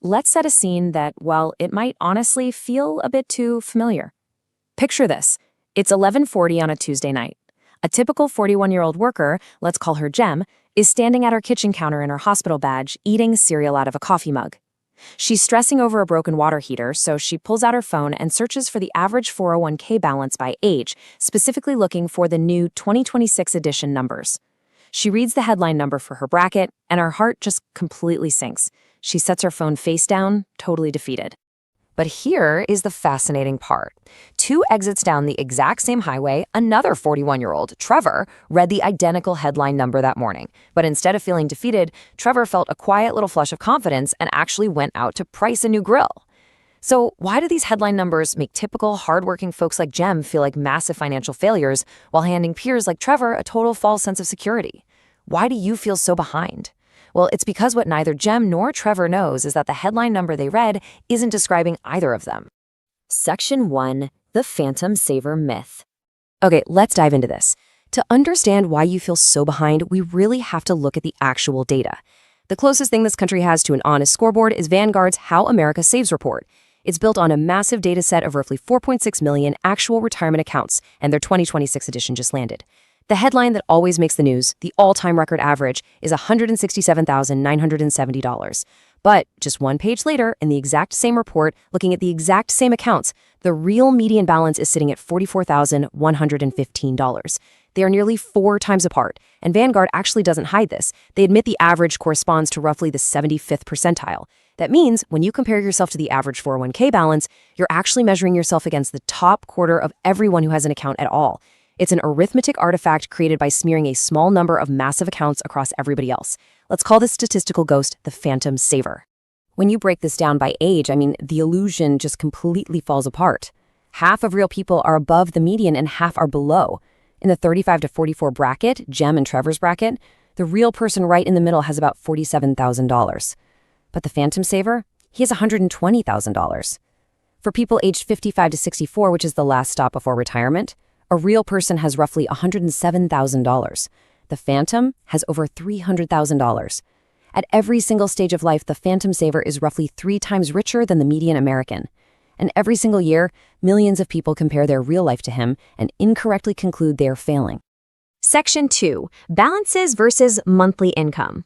let's set a scene that, well, it might honestly feel a bit too familiar. Picture this. It's 11:40 on a Tuesday night. A typical 41-year-old worker, let's call her Jem, is standing at her kitchen counter in her hospital badge, eating cereal out of a coffee mug. She's stressing over a broken water heater, so she pulls out her phone and searches for the average 401k balance by age, specifically looking for the new 2026 edition numbers. She reads the headline number for her bracket, and her heart just completely sinks. She sets her phone face down, totally defeated. But here is the fascinating part. 2 exits down the exact same highway, another 41-year-old, Trevor, read the identical headline number that morning. But instead of feeling defeated, Trevor felt a quiet little flush of confidence and actually went out to price a new grill. So why do these headline numbers make typical hardworking folks like Jem feel like massive financial failures while handing peers like Trevor a total false sense of security? Why do you feel so behind? Well, it's because what neither Jem nor Trevor knows is that the headline number they read isn't describing either of them. Section 1. The Phantom Saver Myth. Okay, let's dive into this. To understand why you feel so behind, we really have to look at the actual data. The closest thing this country has to an honest scoreboard is Vanguard's How America Saves report. It's built on a massive data set of roughly 4.6 million actual retirement accounts, and their 2026 edition just landed. The headline that always makes the news, the all-time record average, is $167,970. But just one page later, in the exact same report, looking at the exact same accounts, the real median balance is sitting at $44,115. They are nearly 4 times apart, and Vanguard actually doesn't hide this. They admit the average corresponds to roughly the 75th percentile. That means when you compare yourself to the average 401k balance, you're actually measuring yourself against the top quarter of everyone who has an account at all. It's an arithmetic artifact created by smearing a small number of massive accounts across everybody else. Let's call this statistical ghost the Phantom Saver. When you break this down by age, the illusion just completely falls apart. Half of real people are above the median and half are below. In the 35 to 44 bracket, Jem and Trevor's bracket, the real person right in the middle has about $47,000. But the Phantom Saver, he has $120,000. For people aged 55 to 64, which is the last stop before retirement, a real person has roughly $107,000. The Phantom has over $300,000. At every single stage of life, the Phantom Saver is roughly 3 times richer than the median American. And every single year, millions of people compare their real life to him and incorrectly conclude they are failing. Section 2. Balances versus monthly income.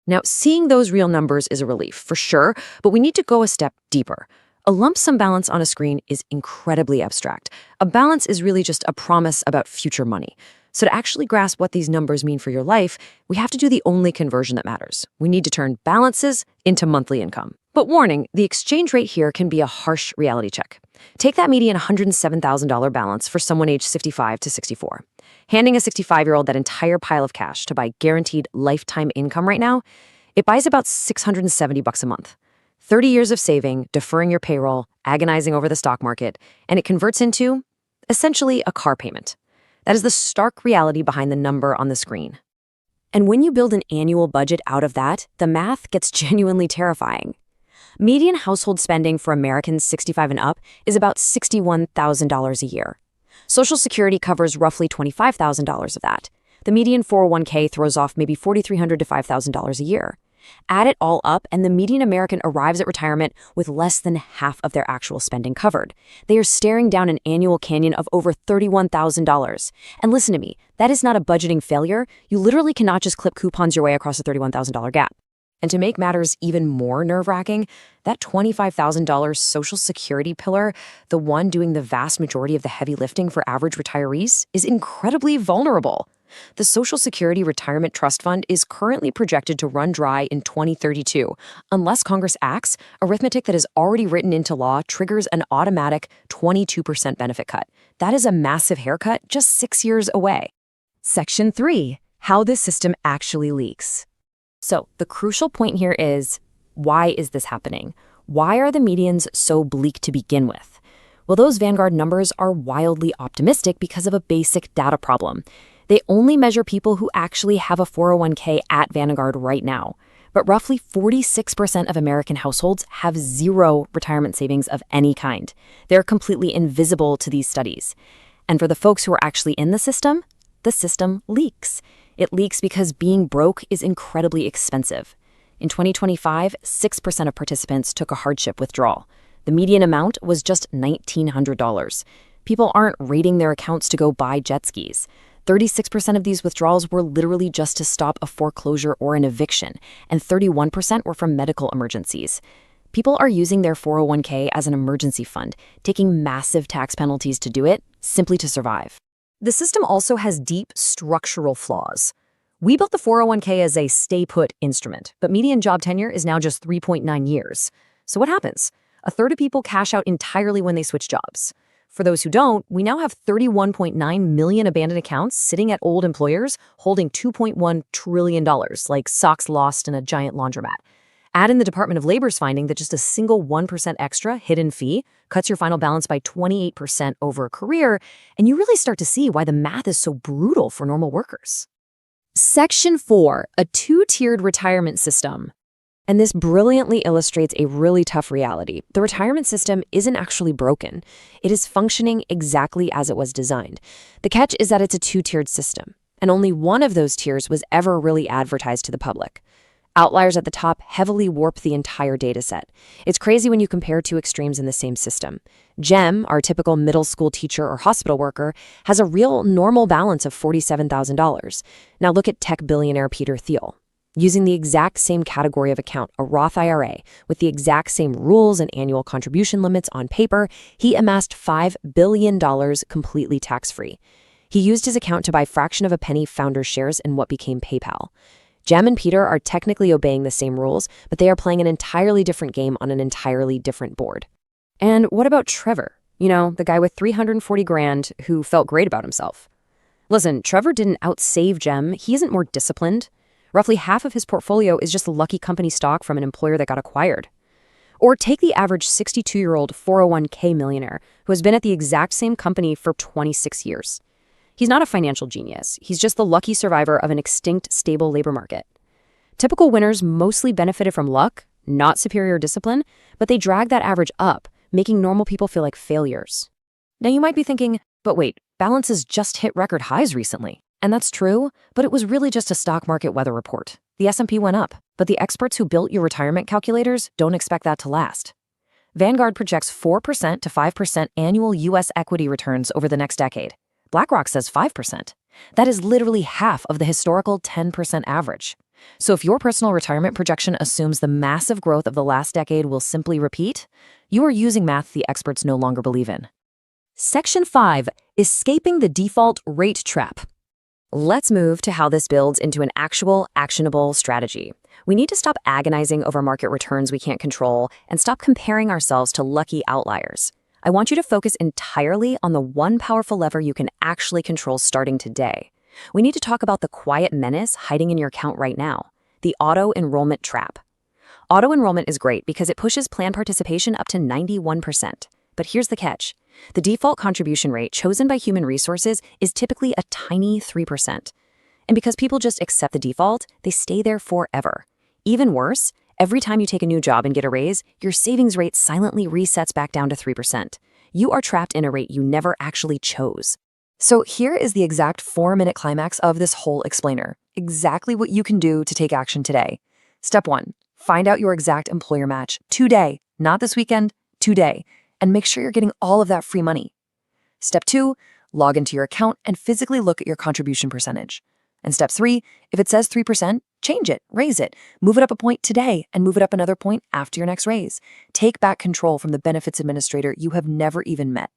Now, seeing those real numbers is a relief, for sure, but we need to go a step deeper. A lump sum balance on a screen is incredibly abstract. A balance is really just a promise about future money. So to actually grasp what these numbers mean for your life, we have to do the only conversion that matters. We need to turn balances into monthly income. But warning, the exchange rate here can be a harsh reality check. Take that median $107,000 balance for someone aged 55 to 64. Handing a 65-year-old that entire pile of cash to buy guaranteed lifetime income right now, it buys about $670 a month. 30 years of saving, deferring your payroll, agonizing over the stock market, and it converts into, essentially, a car payment. That is the stark reality behind the number on the screen. And when you build an annual budget out of that, the math gets genuinely terrifying. Median household spending for Americans 65 and up is about $61,000 a year. Social Security covers roughly $25,000 of that. The median 401k throws off maybe $4,300 to $5,000 a year. Add it all up, and the median American arrives at retirement with less than half of their actual spending covered. They are staring down an annual canyon of over $31,000. And listen to me, that is not a budgeting failure. You literally cannot just clip coupons your way across a $31,000 gap. And to make matters even more nerve-wracking, that $25,000 Social Security pillar, the one doing the vast majority of the heavy lifting for average retirees, is incredibly vulnerable. The Social Security Retirement Trust Fund is currently projected to run dry in 2032. Unless Congress acts, arithmetic that is already written into law triggers an automatic 22% benefit cut. That is a massive haircut just 6 years away. Section 3. How the system actually leaks. So the crucial point here is, why is this happening? Why are the medians so bleak to begin with? Well, those Vanguard numbers are wildly optimistic because of a basic data problem. They only measure people who actually have a 401k at Vanguard right now. But roughly 46% of American households have zero retirement savings of any kind. They're completely invisible to these studies. And for the folks who are actually in the system leaks. It leaks because being broke is incredibly expensive. In 2025, 6% of participants took a hardship withdrawal. The median amount was just $1,900. People aren't raiding their accounts to go buy jet skis. 36% of these withdrawals were literally just to stop a foreclosure or an eviction, and 31% were from medical emergencies. People are using their 401k as an emergency fund, taking massive tax penalties to do it, simply to survive. The system also has deep structural flaws. We built the 401k as a stay-put instrument, but median job tenure is now just 3.9 years. So what happens? A third of people cash out entirely when they switch jobs. For those who don't, we now have 31.9 million abandoned accounts sitting at old employers holding $2.1 trillion, like socks lost in a giant laundromat. Add in the Department of Labor's finding that just a single 1% extra hidden fee cuts your final balance by 28% over a career, and you really start to see why the math is so brutal for normal workers. Section 4, a two-tiered retirement system. And this brilliantly illustrates a really tough reality. The retirement system isn't actually broken. It is functioning exactly as it was designed. The catch is that it's a two-tiered system, and only one of those tiers was ever really advertised to the public. Outliers at the top heavily warp the entire data set. It's crazy when you compare two extremes in the same system. Jem, our typical middle school teacher or hospital worker, has a real normal balance of $47,000. Now look at tech billionaire Peter Thiel. Using the exact same category of account, a Roth IRA, with the exact same rules and annual contribution limits on paper, he amassed $5 billion completely tax-free. He used his account to buy fraction of a penny founder shares in what became PayPal. Jem and Peter are technically obeying the same rules, but they are playing an entirely different game on an entirely different board. And what about Trevor? You know, the guy with 340 grand who felt great about himself. Listen, Trevor didn't outsave Jem. He isn't more disciplined. Roughly half of his portfolio is just lucky company stock from an employer that got acquired. Or take the average 62-year-old 401k millionaire who has been at the exact same company for 26 years. He's not a financial genius. He's just the lucky survivor of an extinct, stable labor market. Typical winners mostly benefited from luck, not superior discipline, but they drag that average up, making normal people feel like failures. Now you might be thinking, but wait, balances just hit record highs recently. And that's true, but it was really just a stock market weather report. The S&P went up, but the experts who built your retirement calculators don't expect that to last. Vanguard projects 4% to 5% annual U.S. equity returns over the next decade. BlackRock says 5%. That is literally half of the historical 10% average. So if your personal retirement projection assumes the massive growth of the last decade will simply repeat, you are using math the experts no longer believe in. Section 5, escaping the default rate trap. Let's move to how this builds into an actual, actionable strategy. We need to stop agonizing over market returns we can't control and stop comparing ourselves to lucky outliers. I want you to focus entirely on the one powerful lever you can actually control starting today. We need to talk about the quiet menace hiding in your account right now, the auto-enrollment trap. Auto-enrollment is great because it pushes plan participation up to 91%. But here's the catch. The default contribution rate chosen by human resources is typically a tiny 3%. And because people just accept the default, they stay there forever. Even worse, every time you take a new job and get a raise, your savings rate silently resets back down to 3%. You are trapped in a rate you never actually chose. So here is the exact 4-minute climax of this whole explainer. Exactly what you can do to take action today. Step 1, find out your exact employer match today, not this weekend, today. And make sure you're getting all of that free money. Step 2, log into your account and physically look at your contribution percentage. And step 3, if it says 3%, change it, raise it, move it up a point today and move it up another point after your next raise. Take back control from the benefits administrator you have never even met.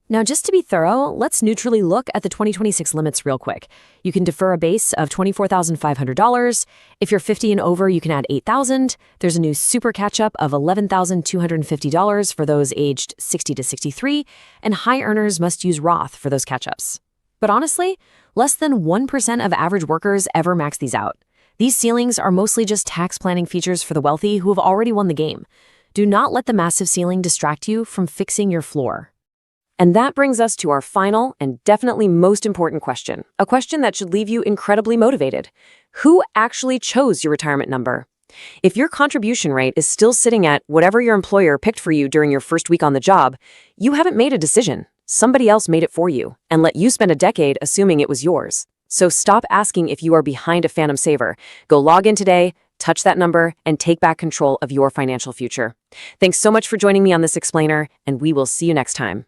Now, just to be thorough, let's neutrally look at the 2026 limits real quick. You can defer a base of $24,500. If you're 50 and over, you can add $8,000. There's a new super catch-up of $11,250 for those aged 60 to 63, and high earners must use Roth for those catch-ups. But honestly, less than 1% of average workers ever max these out. These ceilings are mostly just tax planning features for the wealthy who have already won the game. Do not let the massive ceiling distract you from fixing your floor. And that brings us to our final and definitely most important question, a question that should leave you incredibly motivated. Who actually chose your retirement number? If your contribution rate is still sitting at whatever your employer picked for you during your first week on the job, you haven't made a decision. Somebody else made it for you and let you spend a decade assuming it was yours. So stop asking if you are behind a phantom saver. Go log in today, touch that number, and take back control of your financial future. Thanks so much for joining me on this explainer, and we will see you next time.